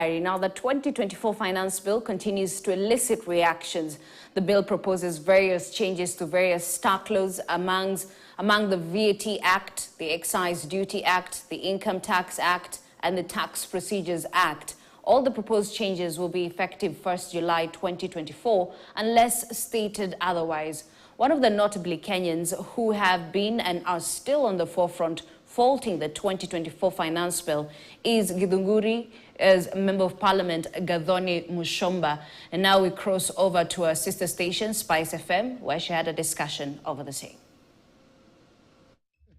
Now, the 2024 Finance Bill continues to elicit reactions. The bill proposes various changes to various tax laws among the VAT Act, the Excise Duty Act, the Income Tax Act, and the Tax Procedures Act. All the proposed changes will be effective 1st July 2024 unless stated otherwise. One of the notably Kenyans who have been and are still on the forefront faulting the 2024 Finance Bill is Githunguri, as Member of Parliament Gathoni Mushomba. And now we cross over to our sister station, Spice FM, where she had a discussion over the same.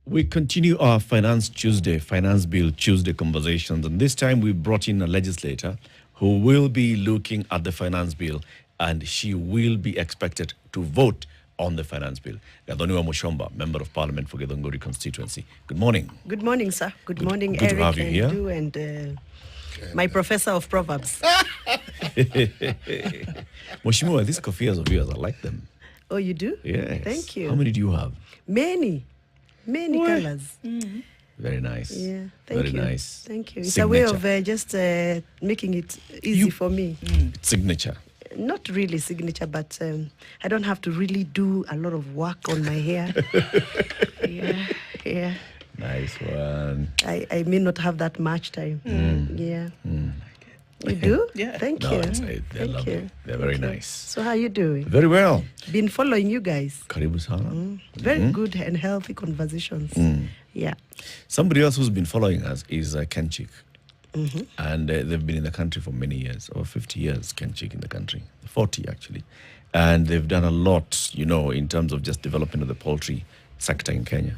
We continue our Finance Bill Tuesday conversations, and this time we brought in a legislator who will be looking at the Finance Bill, and she will be expected to vote on the Finance Bill. Gathoni Mushomba, Member of Parliament for Githunguri constituency. Good morning. Good morning, sir. Good morning, good Eric to have you here. and my professor of Proverbs. Mheshimiwa, these kofias of yours, I like them. Oh, you do? Yes. Thank you. How many do you have? Many colors. Mm-hmm. Very nice. Yeah, thank you. Very nice. Thank you. It's Signature. a way of just making it easy for me. Signature. Not really signature, but I don't have to really do a lot of work on my hair. Yeah. Nice one. I may not have that much time. Yeah. You do? Yeah. Thank No, you. they're lovely. They're very nice. So how are you doing? Very well. Been following you guys. Karibu sana. Very good and healthy conversations. Yeah. Somebody else who's been following us is Kenchik. And they've been in the country for many years, over 50 years, Kenchik in the country, 40 actually. And they've done a lot, in terms of just development of the poultry sector in Kenya.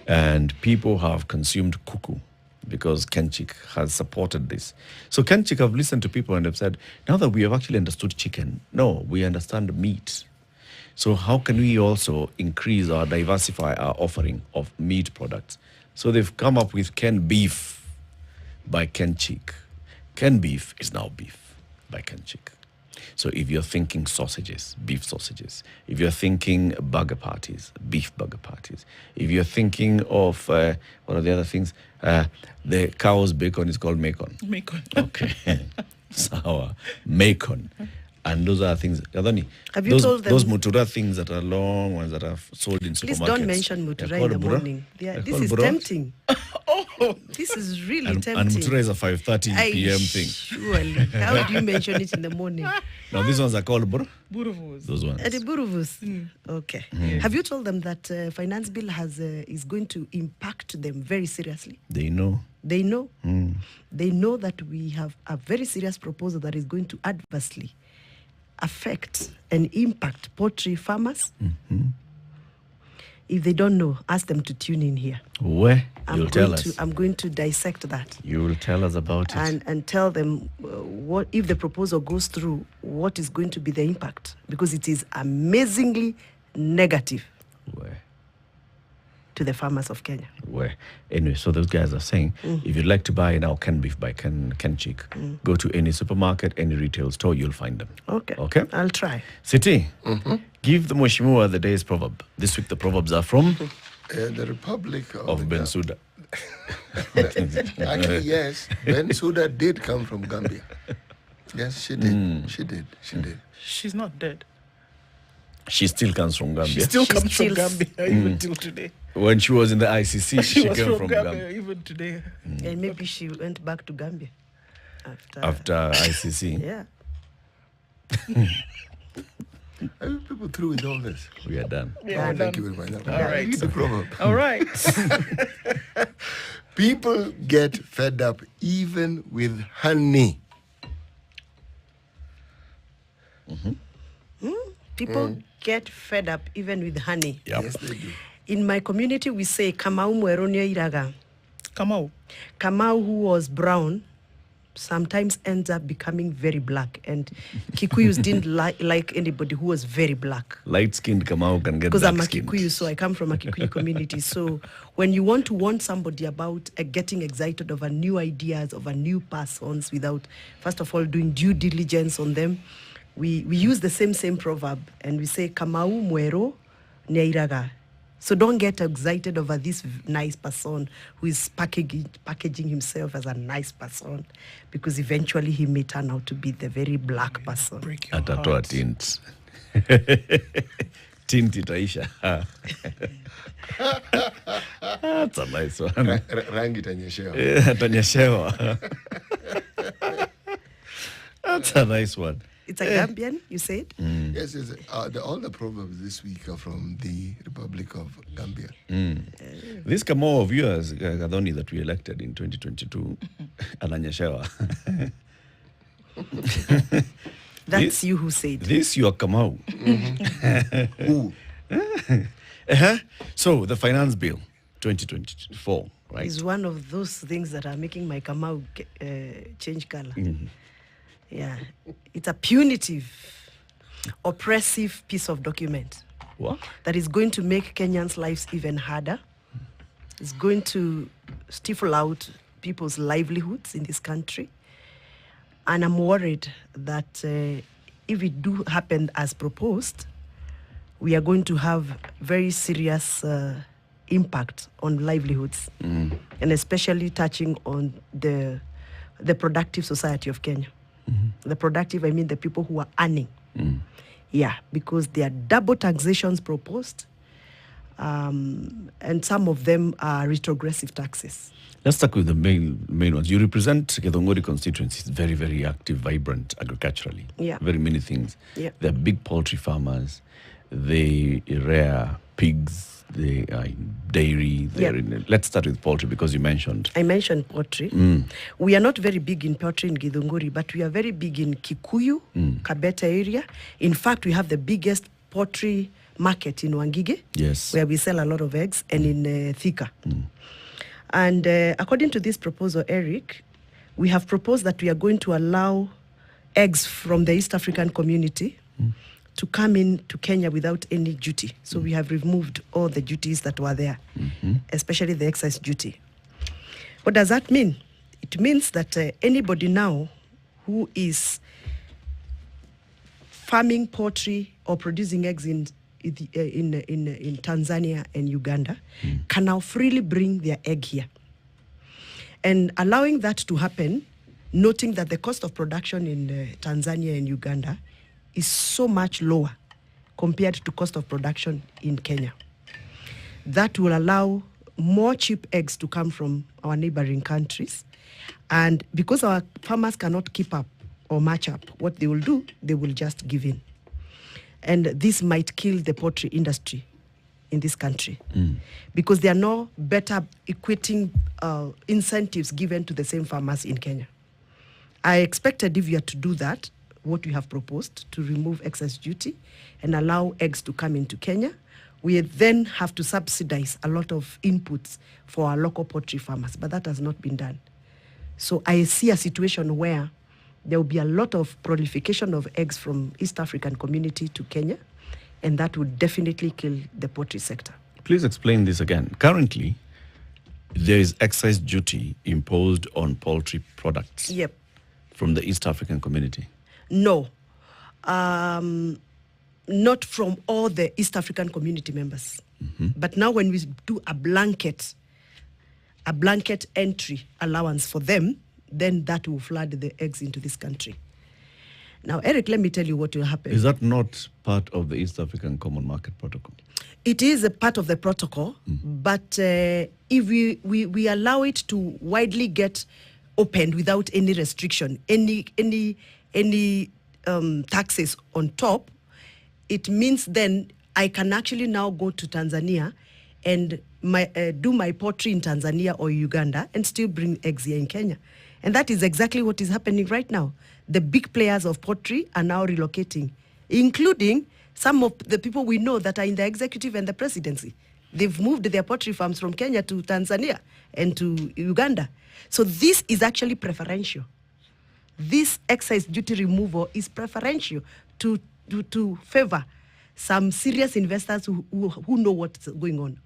And people have consumed kuku because Kenchik has supported this. So Kenchik have listened to people and have said, now that we have actually understood chicken, no, we understand meat. So how can we also increase or diversify our offering of meat products? So they've come up with Ken Beef by Kenchik. Ken Beef is now beef by Kenchik. So if you're thinking sausages, beef sausages. If you're thinking burger patties, beef burger patties. If you're thinking of, what are the other things? The cow's bacon is called macon. Macon. Okay. Sour. Macon. And those are things. Gadoni, Have you told them? Those mutura things that are long ones that are sold in Please supermarkets. don't mention mutura in the morning. This is tempting. This is really tempting. And mutura is a 5:30 p.m. thing. Surely. How do you mention it in the morning? Now these ones are called Buruvus. those ones. The buruvus. Okay. Have you told them that Finance Bill is going to impact them very seriously? They know. They know. They know that we have a very serious proposal that is going to adversely affect and impact poultry farmers. If they don't know, ask them to tune in here. Where? You'll tell us. I'm going to dissect that. You will tell us about it. And tell them what if the proposal goes through, what is going to be the impact, because it is amazingly negative Where? to the farmers of Kenya. Where? Anyway, so those guys are saying, if you'd like to buy now Ken Beef by Kenchik, go to any supermarket, any retail store, you'll find them. Okay. Okay? I'll try. Siti, give the Mheshimiwa the day's proverb. This week the proverbs are from the Republic of Bensouda. Actually, yes, Bensouda did come from Gambia. Yes, she did. She did. She's not dead. She still comes from Gambia. She still comes still- from Gambia even till today. When she was in the ICC, She was came from Gambia even today. And maybe she went back to Gambia After ICC. Yeah. Are you people through with all this? We are done. Yeah, we're Thank done. you very much. All right. Read the proverb. All right. People get fed up even with honey. People get fed up even with honey. Yep. Yes, they do. In my community, we say Kamau Mweronia Iraga. Kamau. Kamau, who was brown, sometimes ends up becoming very black. And Kikuyus didn't like anybody who was very black. Light-skinned Kamau can get Because I'm a dark-skinned. Kikuyu, so I come from a Kikuyu community. So when you want to warn somebody about getting excited over new ideas, over new persons, without, first of all, doing due diligence on them, we use the same proverb. And we say, Kamau Mwero Neiraga. So don't get excited over this nice person who is packaging himself as a nice person, because eventually he may turn out to be the very black person. Break your Atatoa heart. tint. Tint itaisha. That's a nice one. Rangi itanyeshewa. Atanyeshewa. That's a nice one. It's a Gambian, you said? Yes, yes. All the proverbs this week are from the Republic of Gambia. This Kamau of yours, Gadoni, that we elected in 2022, Ananyeshewa. That's you who said. This your Kamau. Ooh. So the finance bill 2024, right? Is one of those things that are making my Kamau change color. Yeah, it's a punitive, oppressive piece of document What? that is going to make Kenyans' lives even harder. It's going to stifle out people's livelihoods in this country. And I'm worried that if it do happen as proposed, we are going to have very serious impact on livelihoods, and especially touching on the productive society of Kenya. The productive, I mean the people who are earning. Yeah, because there are double taxations proposed, and some of them are retrogressive taxes. Let's start with the main ones. You represent Githongori constituency. It's very, very active, vibrant agriculturally. Yeah. Very many things. Yeah. They're big poultry farmers. They rear pigs. They are in dairy. They're let's start with poultry because you mentioned. I mentioned poultry. We are not very big in poultry in Githongori, but we are very big in Kikuyu, Kabete area. In fact, we have the biggest poultry market in Wangige, Yes. where we sell a lot of eggs, and in Thika. And according to this proposal, Eric, we have proposed that we are going to allow eggs from the East African community to come in to Kenya without any duty. So we have removed all the duties that were there, especially the excise duty. What does that mean? It means that anybody now who is farming poultry or producing eggs in Tanzania and Uganda can now freely bring their egg here. And allowing that to happen, noting that the cost of production in Tanzania and Uganda is so much lower compared to cost of production in Kenya. That will allow more cheap eggs to come from our neighboring countries. And because our farmers cannot keep up or match up, what they will do, they will just give in. And this might kill the poultry industry in this country because there are no better equating incentives given to the same farmers in Kenya. I expected if you are to do that, what we have proposed, to remove excess duty and allow eggs to come into Kenya, we then have to subsidize a lot of inputs for our local poultry farmers, but that has not been done. So I see a situation where there will be a lot of proliferation of eggs from East African community to Kenya, and that would definitely kill the poultry sector. Please explain this again. Currently, there is excise duty imposed on poultry products Yep. from the East African community. No. Not from all the East African community members. But now when we do a blanket entry allowance for them, then that will flood the eggs into this country. Now, Eric, let me tell you what will happen. Is that not part of the East African Common Market Protocol? It is a part of the protocol, but if we allow it to widely get opened without any restriction, any taxes on top, it means then I can actually now go to Tanzania and do my poultry in Tanzania or Uganda and still bring eggs here in Kenya. And that is exactly what is happening right now. The big players of poultry are now relocating, including some of the people we know that are in the executive and the presidency. They've moved their poultry farms from Kenya to Tanzania and to Uganda. So this is actually preferential. This excise duty removal is preferential to favor some serious investors who know what's going on.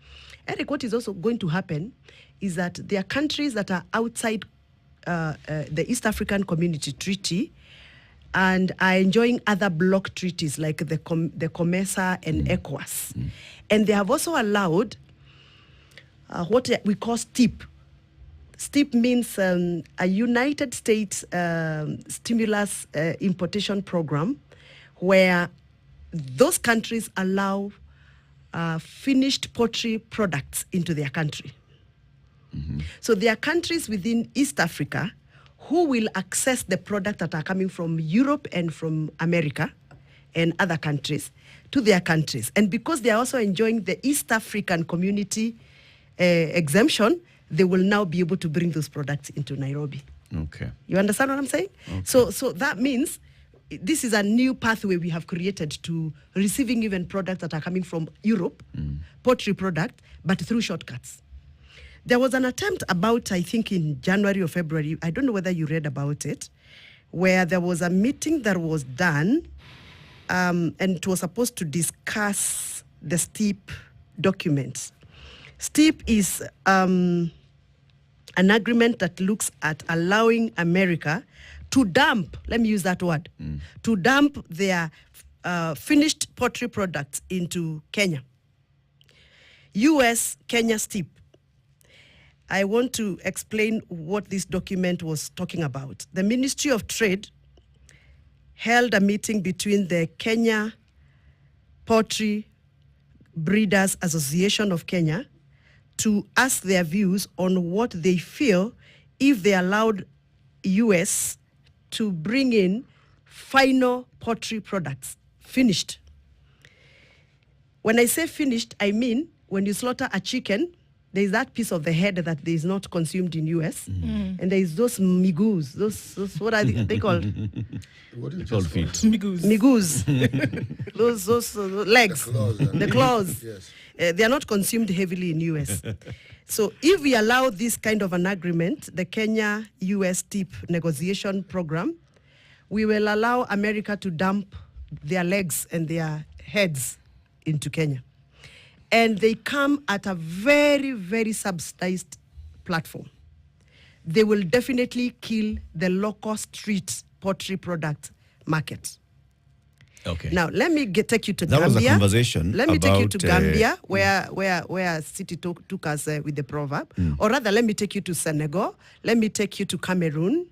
Eric, what is also going to happen is that there are countries that are outside the East African Community Treaty and are enjoying other block treaties like the COMESA and ECOWAS. And they have also allowed what we call STIP. STIP means a United States stimulus importation program, where those countries allow finished poultry products into their country. So there are countries within East Africa who will access the product that are coming from Europe and from America and other countries to their countries. And because they are also enjoying the East African community exemption, they will now be able to bring those products into Nairobi. Okay. You understand what I'm saying? Okay. So that means this is a new pathway we have created to receiving even products that are coming from Europe, poultry product, but through shortcuts. There was an attempt about, I think, in January or February, I don't know whether you read about it, where there was a meeting that was done, and it was supposed to discuss the STIP documents. STIP is an agreement that looks at allowing America to dump, let me use that word, to dump their finished poultry products into Kenya. US, Kenya STIP. I want to explain what this document was talking about. The Ministry of Trade held a meeting between the Kenya Poultry Breeders Association of Kenya to ask their views on what they feel if they allowed US to bring in final poultry products, finished. When I say finished, I mean when you slaughter a chicken, there is that piece of the head that is not consumed in US, and there is those migus, those what are they called? What is It's all this feet. Migus. Migus. those legs, the claws. Yes. They are not consumed heavily in US. So if we allow this kind of an agreement, the Kenya-US TIP negotiation program, we will allow America to dump their legs and their heads into Kenya. And they come at a very, very subsidized platform. They will definitely kill the local street poultry product market. Okay. Now, let me take you to That Gambia. was a conversation Let me take you to about, Gambia, where City took us with the Proverb. Or rather, let me take you to Senegal. Let me take you to Cameroon.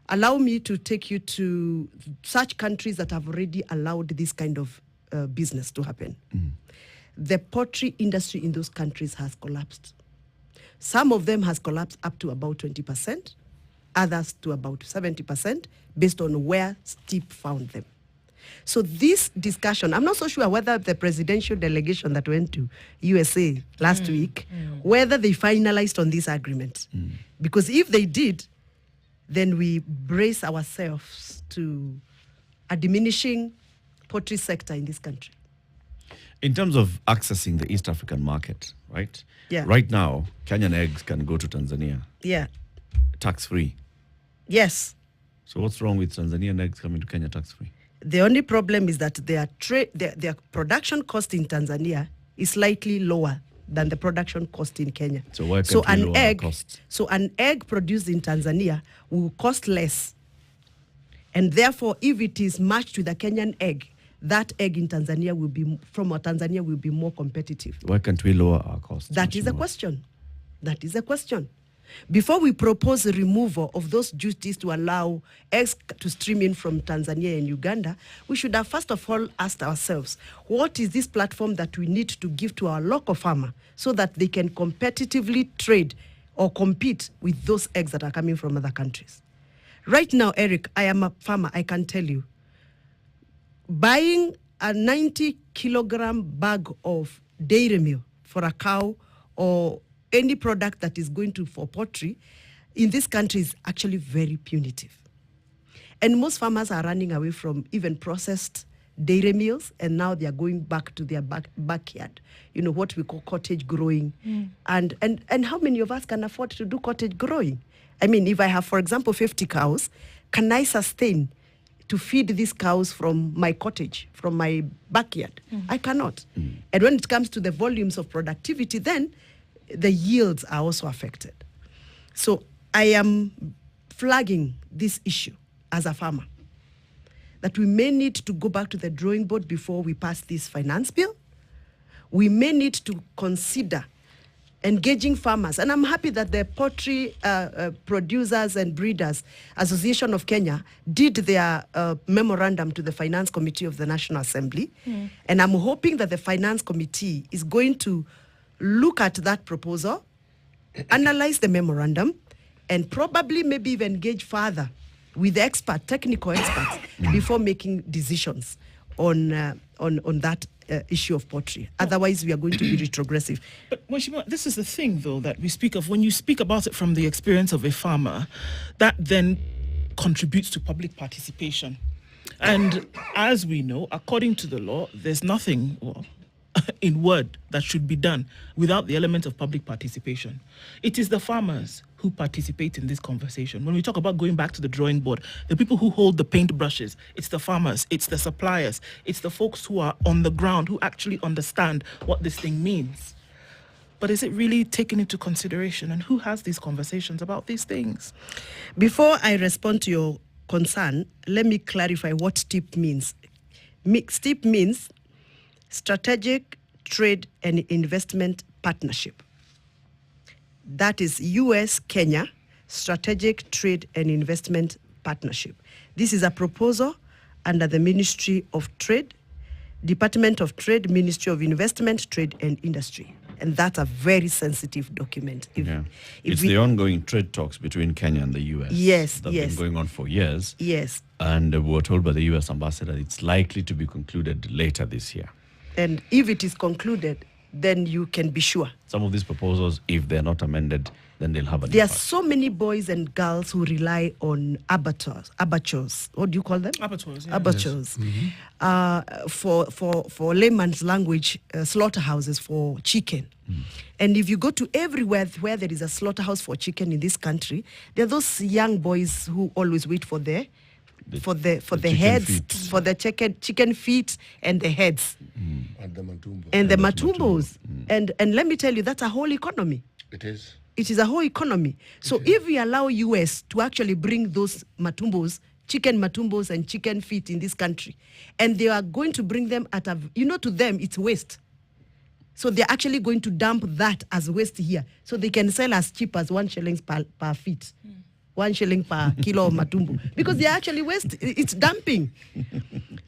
Allow me to take you to such countries that have already allowed this kind of business to happen. The poultry industry in those countries has collapsed. Some of them has collapsed up to about 20%, others to about 70%, based on where STIP found them. So this discussion, I'm not so sure whether the presidential delegation that went to USA last week, whether they finalized on this agreement. Because if they did, then we brace ourselves to a diminishing poultry sector in this country. In terms of accessing the East African market, right? Yeah. Right now, Kenyan eggs can go to Tanzania Yeah. tax-free. Yes. So what's wrong with Tanzanian eggs coming to Kenya tax-free? The only problem is that their production cost in Tanzania is slightly lower than the production cost in Kenya. So why can't we lower our costs? So an egg produced in Tanzania will cost less. And therefore, if it is matched with a Kenyan egg, that egg in Tanzania will be more competitive. Why can't we lower our costs? That is a question. That is a question. Before we propose the removal of those duties to allow eggs to stream in from Tanzania and Uganda, we should have first of all asked ourselves, what is this platform that we need to give to our local farmer so that they can competitively trade or compete with those eggs that are coming from other countries? Right now, Eric, I am a farmer, I can tell you, buying a 90-kilogram bag of dairy meal for a cow or any product that is going to for poultry in this country is actually very punitive. And most farmers are running away from even processed dairy meals, and now they are going back to their backyard, what we call cottage growing. And how many of us can afford to do cottage growing? I mean, if I have, for example, 50 cows, can I sustain to feed these cows from my cottage, from my backyard? I cannot. And when it comes to the volumes of productivity, then the yields are also affected. So I am flagging this issue as a farmer. that we may need to go back to the drawing board before we pass this finance bill. We may need to consider engaging farmers. And I'm happy that the Poultry Producers and Breeders Association of Kenya did their memorandum to the Finance Committee of the National Assembly. And I'm hoping that the Finance Committee is going to look at that proposal, analyze the memorandum, and probably maybe even engage further with technical experts before making decisions on that issue of poultry. Otherwise, we are going to be retrogressive. But Mweshima, this is the thing, though, that we speak of. When you speak about it from the experience of a farmer, that then contributes to public participation. And as we know, according to the law, there's nothing in word that should be done without the element of public participation. It is the farmers who participate in this conversation. When we talk about going back to the drawing board, the people who hold the paint brushes, it's the farmers, it's the suppliers, it's the folks who are on the ground who actually understand what this thing means. But is it really taken into consideration? And who has these conversations about these things? Before I respond to your concern, let me clarify what STIP means. STIP means Strategic Trade and Investment Partnership. That is US-Kenya Strategic Trade and Investment Partnership. This is a proposal under the Ministry of Trade, Department of Trade, Ministry of Investment, Trade and Industry. And that's a very sensitive document. It's the ongoing trade talks between Kenya and the US. Yes, that have been going on for years. Yes. And we were told by the US ambassador it's likely to be concluded later this year. And if it is concluded, then you can be sure. Some of these proposals, if they're not amended, then they'll have an There are impact. so many boys and girls who rely on abattoirs. What do you call them? Abattoirs, yeah. Abattoirs. For layman's language, slaughterhouses for chicken. And if you go to everywhere where there is a slaughterhouse for chicken in this country, there are those young boys who always wait for the heads, feet. for the chicken feet and the heads. And the matumbo. And the matumbos. And let me tell you, that's a whole economy. It is. It is a whole economy. So if we allow US to actually bring those matumbos, chicken matumbos and chicken feet in this country, and they are going to bring them at to them, it's waste. So they're actually going to dump that as waste here. So they can sell as cheap as 1 shilling per feet. 1 shilling per kilo of matumbo. Because they're actually waste. It's dumping.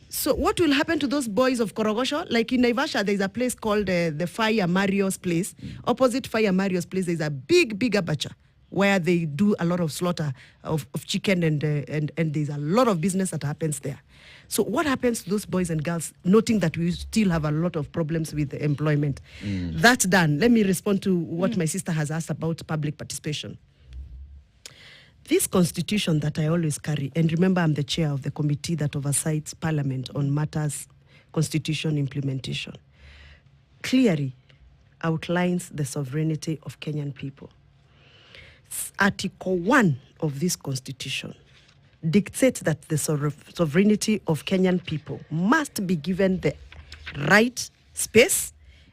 So what will happen to those boys of Korogosho? Like in Naivasha, there's a place called the Fire Mario's place. Opposite Fire Mario's place, there's a big abattoir where they do a lot of slaughter of chicken and there's a lot of business that happens there. So what happens to those boys and girls, noting that we still have a lot of problems with employment? That's done. Let me respond to what my sister has asked about public participation. This constitution that I always carry, and remember I'm the chair of the committee that oversees Parliament on matters constitution implementation, clearly outlines the sovereignty of Kenyan people. Article 1 of this constitution dictates that the sovereignty of Kenyan people must be given the right space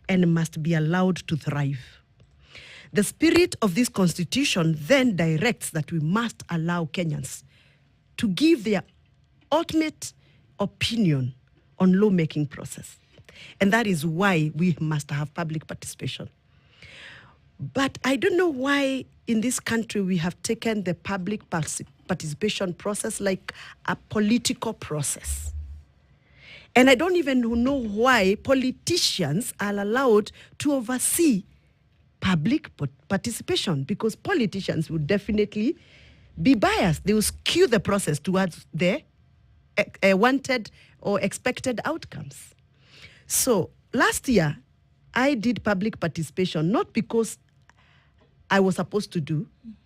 and must be allowed to thrive. The spirit of this constitution then directs that we must allow Kenyans to give their ultimate opinion on lawmaking process. And that is why we must have public participation. But I don't know why in this country we have taken the public participation process like a political process. And I don't even know why politicians are allowed to oversee public participation, because politicians would definitely be biased. They will skew the process towards their wanted or expected outcomes. So last year, I did public participation, not because I was supposed to do,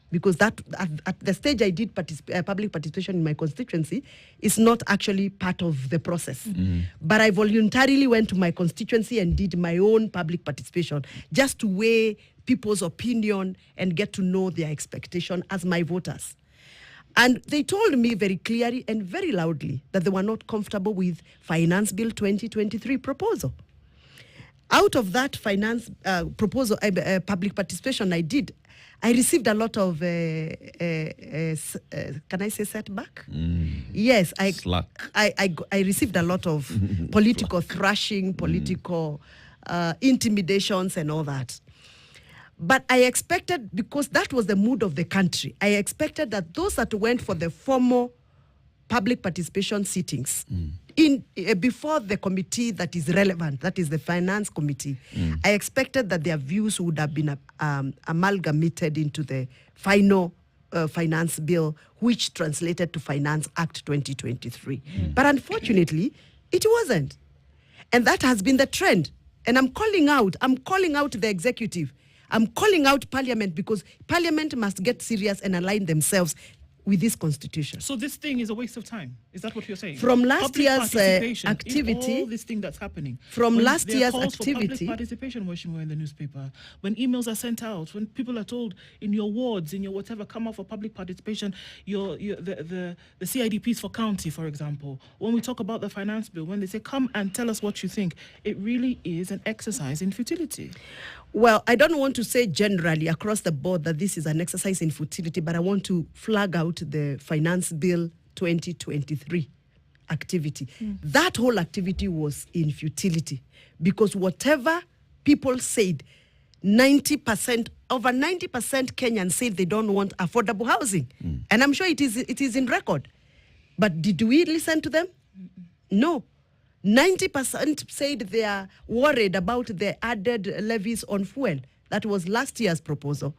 because that at the stage I did public participation in my constituency is not actually part of the process. But I voluntarily went to my constituency and did my own public participation just to weigh people's opinion and get to know their expectation as my voters. And they told me very clearly and very loudly that they were not comfortable with Finance Bill 2023 proposal. Out of that finance proposal, public participation I did, I received a lot of, can I say setback? Yes, Slack. I received a lot of political thrashing, political intimidations and all that. But I expected, because that was the mood of the country, I expected that those that went for the formal public participation sittings before the committee that is relevant, that is the finance committee, I expected that their views would have been amalgamated into the final finance bill, which translated to Finance Act 2023. But unfortunately, it wasn't. And that has been the trend. And I'm calling out the executive. I'm calling out Parliament, because Parliament must get serious and align themselves with this constitution. So this thing is a waste of time. Is that what you're saying? From last Public year's participation in activity, all this thing that's happening. from When last there are year's calls for public activity, participation, Washington, in the newspaper, when emails are sent out, when people are told in your wards, in your whatever, come out for public participation, the CIDPs for county, for example, when we talk about the finance bill, when they say, come and tell us what you think, it really is an exercise in futility. well, I don't want to say generally across the board that this is an exercise in futility, but I want to flag out the Finance Bill 2023 activity. That whole activity was in futility, because whatever people said, over 90% Kenyans said they don't want affordable housing. And I'm sure it is in record. But did we listen to them? No. 90% said they are worried about the added levies on fuel. That was last year's proposal.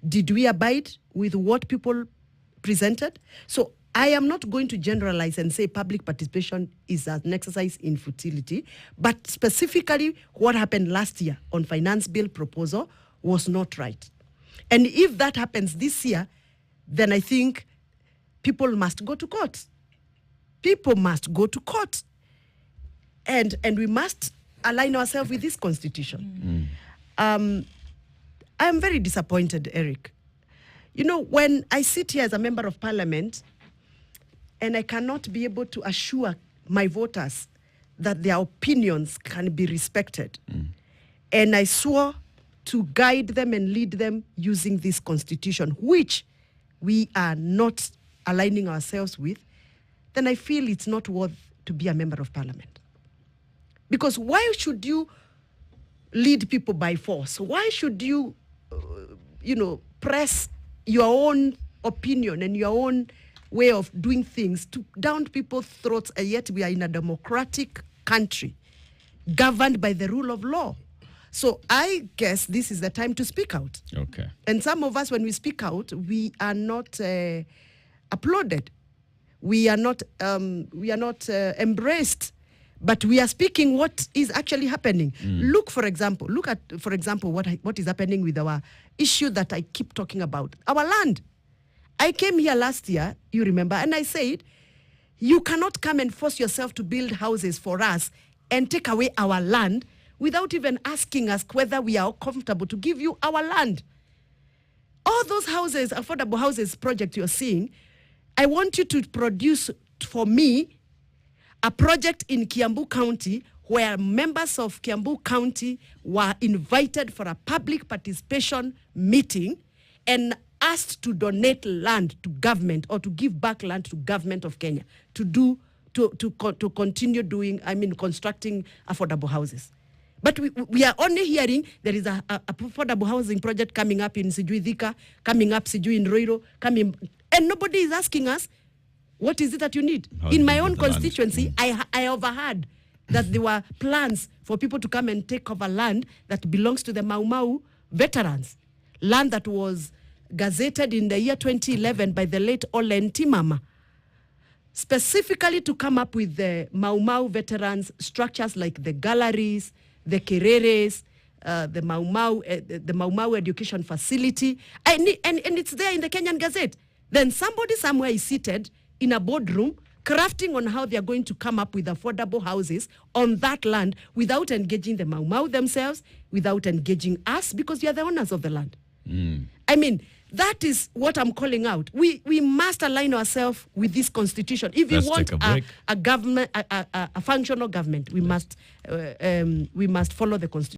Did we abide with what people presented? So I am not going to generalize and say public participation is an exercise in futility, but specifically what happened last year on finance bill proposal was not right. And if that happens this year, then I think people must go to court. People must go to court. And we must align ourselves with this constitution. I'm very disappointed, Eric. You know, when I sit here as a member of parliament and I cannot be able to assure my voters that their opinions can be respected, and I swore to guide them and lead them using this constitution, which we are not aligning ourselves with, then I feel it's not worth to be a member of parliament. Because why should you lead people by force? Why should you, press your own opinion and your own way of doing things to down people's throats, and yet we are in a democratic country governed by the rule of law? So I guess this is the time to speak out. Okay. And some of us, when we speak out, we are not applauded. We are not embraced. But we are speaking what is actually happening. Look at, for example, what is happening with our issue that I keep talking about, our land. I came here last year, you remember, and I said, you cannot come and force yourself to build houses for us and take away our land without even asking us whether we are comfortable to give you our land. All those houses, affordable houses project you're seeing, I want you to produce for me a project in Kiambu County where members of Kiambu County were invited for a public participation meeting and asked to donate land to government, or to give back land to government of Kenya to continue constructing affordable houses. But we are only hearing there is a affordable housing project coming up in Sijui Thika, coming up Sijui in Roiro, and nobody is asking us, what is it that you need? In my own constituency, I overheard that there were plans for people to come and take over land that belongs to the Mau Mau veterans. Land that was gazetted in the year 2011 by the late Olen Timama, specifically to come up with the Mau Mau veterans structures like the galleries, the kereres, the Mau Mau education facility, and it's there in the Kenyan Gazette. Then somebody somewhere is seated in a boardroom crafting on how they are going to come up with affordable houses on that land without engaging the Mau Mau themselves, without engaging us, because we are the owners of the land. I mean, that is what I'm calling out. We must align ourselves with this constitution. If we want a government, a functional government, we must follow the constitution.